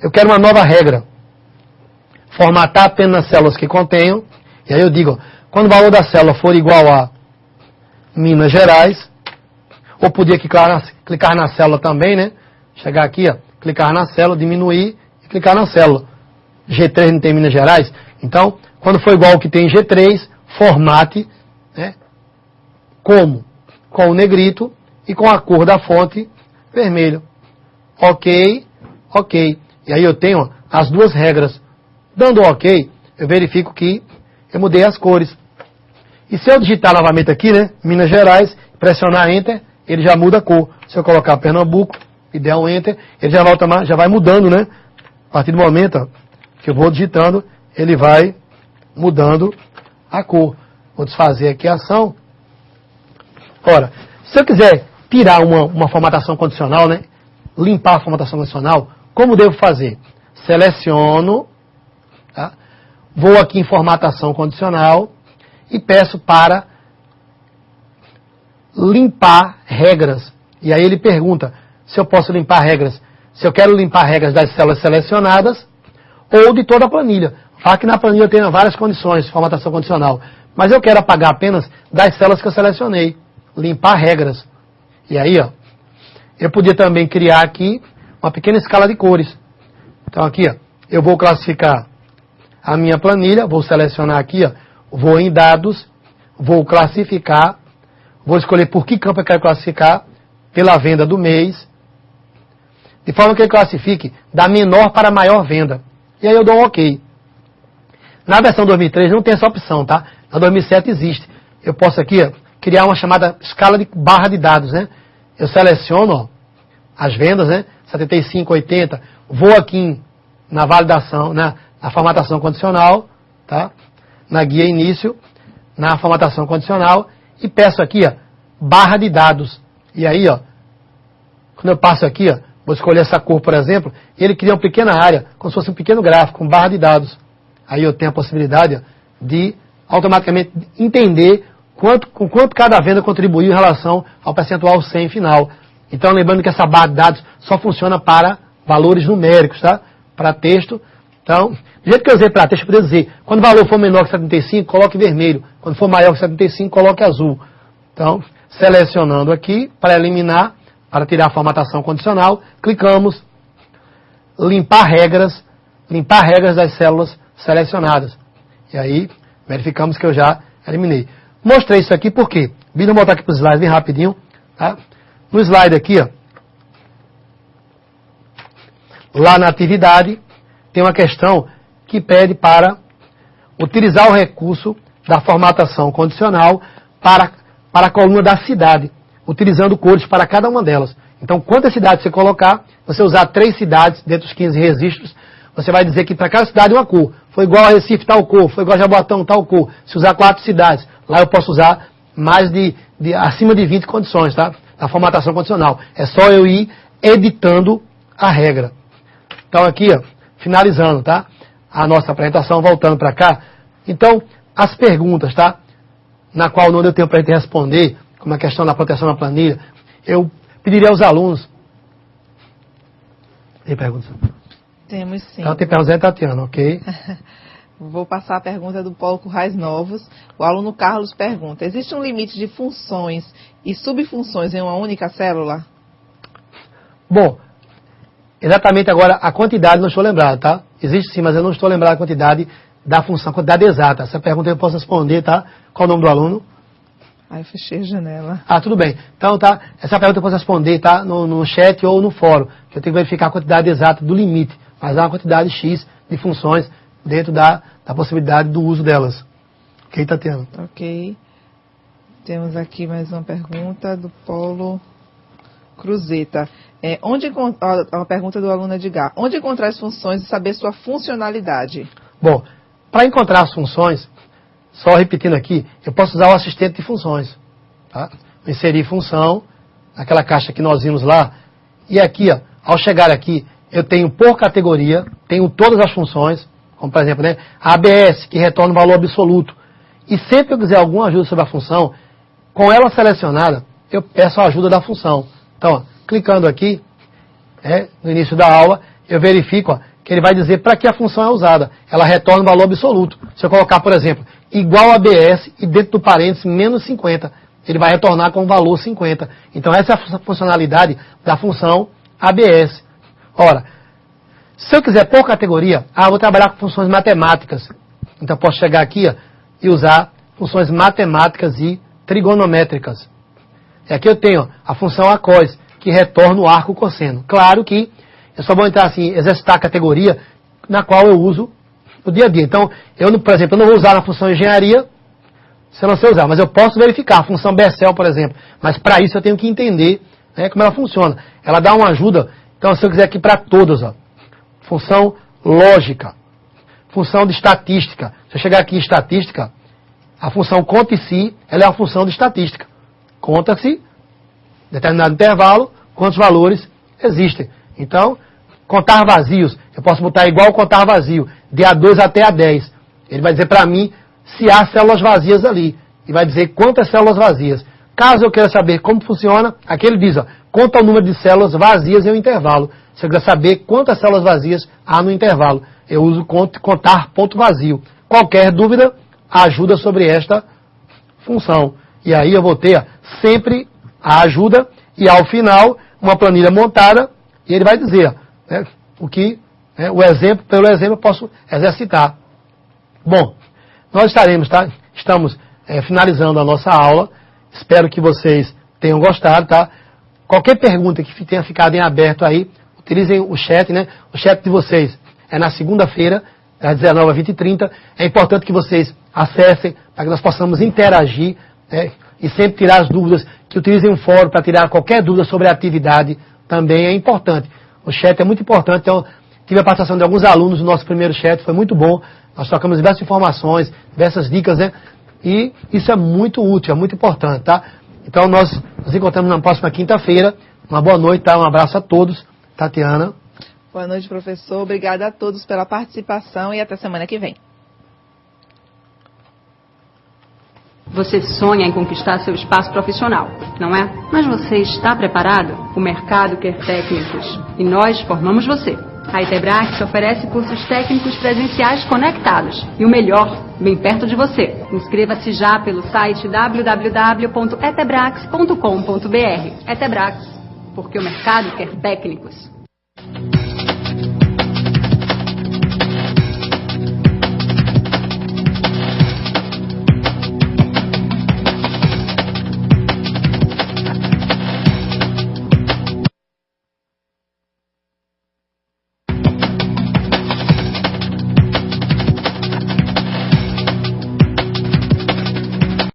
eu quero uma nova regra. Formatar apenas as células que contenham. E aí eu digo, quando o valor da célula for igual a Minas Gerais, ou podia clicar na célula também, né? Chegar aqui, ó, clicar na célula, diminuir e clicar na célula. G3 não tem Minas Gerais? Então, quando for igual ao que tem em G3, formate, né? Como? Com o negrito e com a cor da fonte vermelho. Ok, ok. E aí eu tenho as duas regras. Dando ok, eu verifico que eu mudei as cores. E se eu digitar novamente aqui, né, Minas Gerais, pressionar Enter, ele já muda a cor. Se eu colocar Pernambuco e der um Enter, ele já vai mudando, né? A partir do momento ó, que eu vou digitando, ele vai mudando a cor. Vou desfazer aqui a ação. Ora, se eu quiser tirar uma formatação condicional, né, limpar a formatação condicional, como devo fazer? Seleciono, tá? Vou aqui em formatação condicional e peço para limpar regras. E aí ele pergunta se eu posso limpar regras. Se eu quero limpar regras das células selecionadas ou de toda a planilha. Fala que na planilha eu tenho várias condições de formatação condicional. Mas eu quero apagar apenas das células que eu selecionei. Limpar regras. E aí, ó, eu podia também criar aqui uma pequena escala de cores. Então aqui, ó, eu vou classificar a minha planilha, vou selecionar aqui, ó, vou em dados, vou classificar, vou escolher por que campo eu quero classificar, pela venda do mês, de forma que ele classifique da menor para a maior venda. E aí eu dou um OK. Na versão 2003 não tem essa opção, tá? Na 2007 existe. Eu posso aqui, ó, criar uma chamada escala de barra de dados, né? Eu seleciono ó, as vendas, né? 75, 80, vou aqui na validação, na formatação condicional, tá? Na guia início, na formatação condicional e peço aqui, ó, barra de dados. E aí, ó, quando eu passo aqui, ó, vou escolher essa cor, por exemplo, e ele cria uma pequena área, como se fosse um pequeno gráfico, com barra de dados. Aí eu tenho a possibilidade ó, de automaticamente entender com quanto cada venda contribuiu em relação ao percentual 100 final. Então, lembrando que essa barra de dados só funciona para valores numéricos, tá? Para texto. Então, do jeito que eu usei para texto, eu poderia dizer, quando o valor for menor que 75, coloque vermelho. Quando for maior que 75, coloque azul. Então, selecionando aqui, para eliminar, para tirar a formatação condicional, clicamos, limpar regras das células selecionadas. E aí, verificamos que eu já eliminei. Mostrei isso aqui por quê? Vim voltar aqui para o slide bem rapidinho. Tá? No slide aqui, ó, lá na atividade, tem uma questão que pede para utilizar o recurso da formatação condicional para a coluna da cidade, utilizando cores para cada uma delas. Então, quantas cidades você colocar, você usar 3 cidades dentro dos 15 registros, você vai dizer que para cada cidade uma cor. Foi igual a Recife, tal cor. Foi igual a Jaboatão, tal cor. Se usar 4 cidades, lá eu posso usar mais acima de 20 condições, tá? Da formatação condicional. É só eu ir editando a regra. Então aqui, ó, finalizando, tá? A nossa apresentação, voltando para cá. Então, as perguntas, tá? Na qual não deu tempo para a gente responder, como a questão da proteção na planilha, eu pediria aos alunos... Tem perguntas? Temos sim. Então tem perguntas aí, Tatiana, ok? Vou passar a pergunta do Paulo Currais Novos. O aluno Carlos pergunta, existe um limite de funções e subfunções em uma única célula? Bom, exatamente agora a quantidade não estou lembrado, tá? Existe sim, mas eu não estou lembrado a quantidade da função, a quantidade exata. Essa pergunta eu posso responder, tá? Qual o nome do aluno? Aí eu fechei a janela. Ah, tudo bem. Então, tá? Essa pergunta eu posso responder, tá? No chat ou no fórum. Que eu tenho que verificar a quantidade exata do limite. Mas há uma quantidade X de funções dentro da possibilidade do uso delas. Ok, Tatiana? Ok. Temos aqui mais uma pergunta do Paulo Cruzeta. Uma pergunta do aluno Edgar. Onde encontrar as funções e saber sua funcionalidade? Bom, para encontrar as funções, só repetindo aqui, eu posso usar o assistente de funções. Tá? Inserir função, naquela caixa que nós vimos lá. E aqui, ó, ao chegar aqui, eu tenho por categoria, tenho todas as funções, como por exemplo, né, a ABS, que retorna o valor absoluto. E sempre que eu quiser alguma ajuda sobre a função, com ela selecionada, eu peço a ajuda da função. Então, ó, clicando aqui, no início da aula, eu verifico que ele vai dizer para que a função é usada. Ela retorna um valor absoluto. Se eu colocar, por exemplo, igual a BS e dentro do parênteses menos 50, ele vai retornar com o valor 50. Então essa é a funcionalidade da função ABS. Ora, se eu quiser por categoria, eu vou trabalhar com funções matemáticas. Então eu posso chegar aqui e usar funções matemáticas e trigonométricas. E aqui eu tenho a função ACOS, que retorna o arco cosseno. Claro que eu só vou entrar assim, exercitar a categoria na qual eu uso no dia a dia. Então, por exemplo, eu não vou usar na função engenharia, se eu não sei usar, mas eu posso verificar a função Bessel, por exemplo. Mas para isso eu tenho que entender, né, como ela funciona. Ela dá uma ajuda. Então, se eu quiser aqui para todas, função lógica, função de estatística. Se eu chegar aqui em estatística, a função conte-se, ela é uma função de estatística. Conta-se, determinado intervalo, quantos valores existem. Então, contar vazios, eu posso botar igual contar vazio, de A2 até A10. Ele vai dizer para mim se há células vazias ali. E vai dizer quantas células vazias. Caso eu queira saber como funciona, aqui ele diz, conta o número de células vazias em um intervalo. Se eu quiser saber quantas células vazias há no intervalo, eu uso contar ponto vazio. Qualquer dúvida, ajuda sobre esta função. E aí eu vou ter sempre a ajuda e ao final uma planilha montada e ele vai dizer o que, o exemplo, pelo exemplo eu posso exercitar. Bom, nós estamos finalizando a nossa aula. Espero que vocês tenham gostado, tá? Qualquer pergunta que tenha ficado em aberto aí, utilizem o chat, né? O chat de vocês é na segunda-feira, às 19 às 20h30. É importante que vocês acessem para que nós possamos interagir, e sempre tirar as dúvidas, que utilizem um fórum para tirar qualquer dúvida sobre a atividade também é importante. O chat é muito importante, então tive a participação de alguns alunos no nosso primeiro chat, foi muito bom. Nós trocamos diversas informações, diversas dicas, né? E isso é muito útil, é muito importante, tá? Então nós nos encontramos na próxima quinta-feira. Uma boa noite, tá? Um abraço a todos. Tatiana. Boa noite, professor. Obrigada a todos pela participação e até semana que vem. Você sonha em conquistar seu espaço profissional, não é? Mas você está preparado? O mercado quer técnicos e nós formamos você. A Etebrax oferece cursos técnicos presenciais conectados e o melhor, bem perto de você. Inscreva-se já pelo site www.etebrax.com.br. Etebrax, porque o mercado quer técnicos.